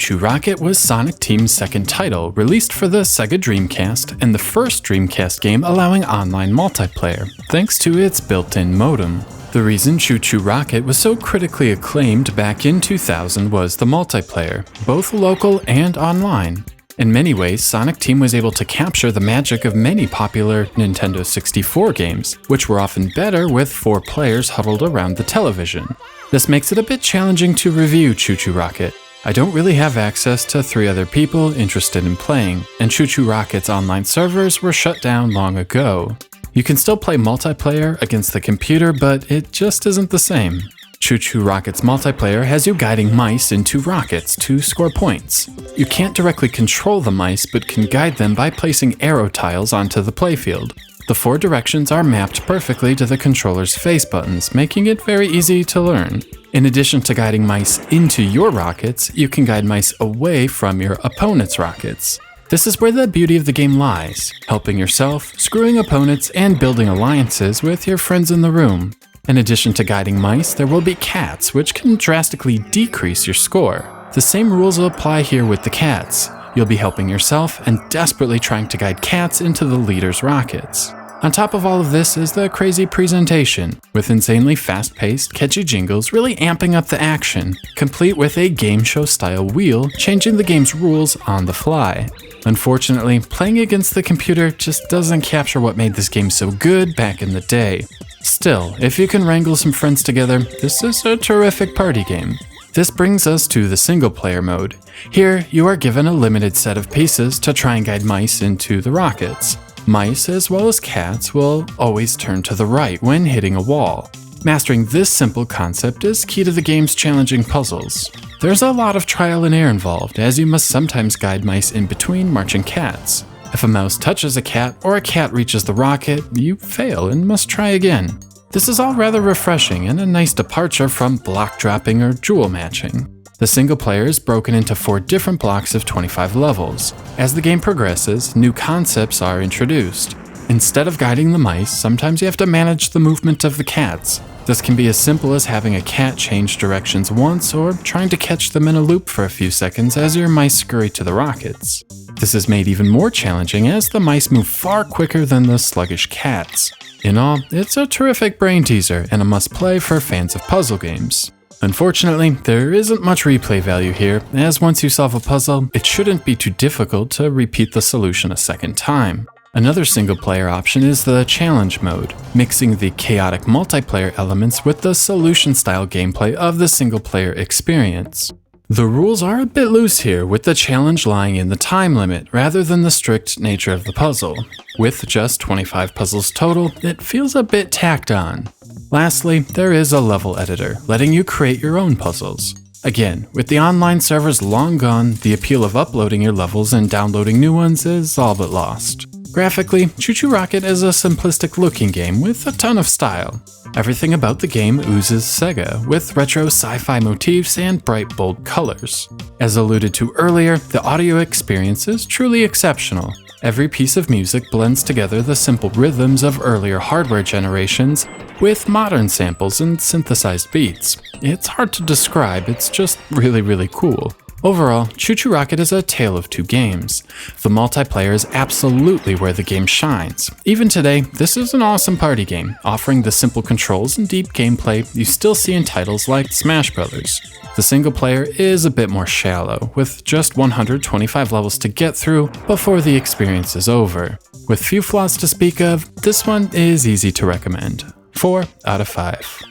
ChuChu Rocket was Sonic Team's second title, released for the Sega Dreamcast, and the first Dreamcast game allowing online multiplayer, thanks to its built-in modem. The reason ChuChu Rocket was so critically acclaimed back in 2000 was the multiplayer, both local and online. In many ways, Sonic Team was able to capture the magic of many popular Nintendo 64 games, which were often better with 4 players huddled around the television. This makes it a bit challenging to review ChuChu Rocket. I don't really have access to 3 other people interested in playing, and ChuChu Rocket's online servers were shut down long ago. You can still play multiplayer against the computer, but it just isn't the same. ChuChu Rocket's multiplayer has you guiding mice into rockets to score points. You can't directly control the mice, but can guide them by placing arrow tiles onto the playfield. The 4 directions are mapped perfectly to the controller's face buttons, making it very easy to learn. In addition to guiding mice into your rockets, you can guide mice away from your opponent's rockets. This is where the beauty of the game lies, helping yourself, screwing opponents, and building alliances with your friends in the room. In addition to guiding mice, there will be cats, which can drastically decrease your score. The same rules will apply here with the cats. You'll be helping yourself and desperately trying to guide cats into the leader's rockets. On top of all of this is the crazy presentation, with insanely fast-paced, catchy jingles really amping up the action, complete with a game show-style wheel changing the game's rules on the fly. Unfortunately, playing against the computer just doesn't capture what made this game so good back in the day. Still, if you can wrangle some friends together, this is a terrific party game. This brings us to the single-player mode. Here, you are given a limited set of pieces to try and guide mice into the rockets. Mice, as well as cats, will always turn to the right when hitting a wall. Mastering this simple concept is key to the game's challenging puzzles. There's a lot of trial and error involved, as you must sometimes guide mice in between marching cats. If a mouse touches a cat or a cat reaches the rocket, you fail and must try again. This is all rather refreshing and a nice departure from block dropping or jewel matching. The single player is broken into 4 different blocks of 25 levels. As the game progresses, new concepts are introduced. Instead of guiding the mice, sometimes you have to manage the movement of the cats. This can be as simple as having a cat change directions once or trying to catch them in a loop for a few seconds as your mice scurry to the rockets. This is made even more challenging as the mice move far quicker than the sluggish cats. In all, it's a terrific brain teaser and a must-play for fans of puzzle games. Unfortunately, there isn't much replay value here, as once you solve a puzzle, it shouldn't be too difficult to repeat the solution a second time. Another single-player option is the challenge mode, mixing the chaotic multiplayer elements with the solution-style gameplay of the single-player experience. The rules are a bit loose here, with the challenge lying in the time limit rather than the strict nature of the puzzle. With just 25 puzzles total, it feels a bit tacked on. Lastly, there is a level editor, letting you create your own puzzles. Again, with the online servers long gone, the appeal of uploading your levels and downloading new ones is all but lost. Graphically, ChuChu Rocket is a simplistic-looking game with a ton of style. Everything about the game oozes Sega, with retro sci-fi motifs and bright, bold colors. As alluded to earlier, the audio experience is truly exceptional. Every piece of music blends together the simple rhythms of earlier hardware generations with modern samples and synthesized beats. It's hard to describe, it's just really cool. Overall, ChuChu Rocket is a tale of 2 games. The multiplayer is absolutely where the game shines. Even today, this is an awesome party game, offering the simple controls and deep gameplay you still see in titles like Smash Bros. The single player is a bit more shallow, with just 125 levels to get through before the experience is over. With few flaws to speak of, this one is easy to recommend. 4 out of 5.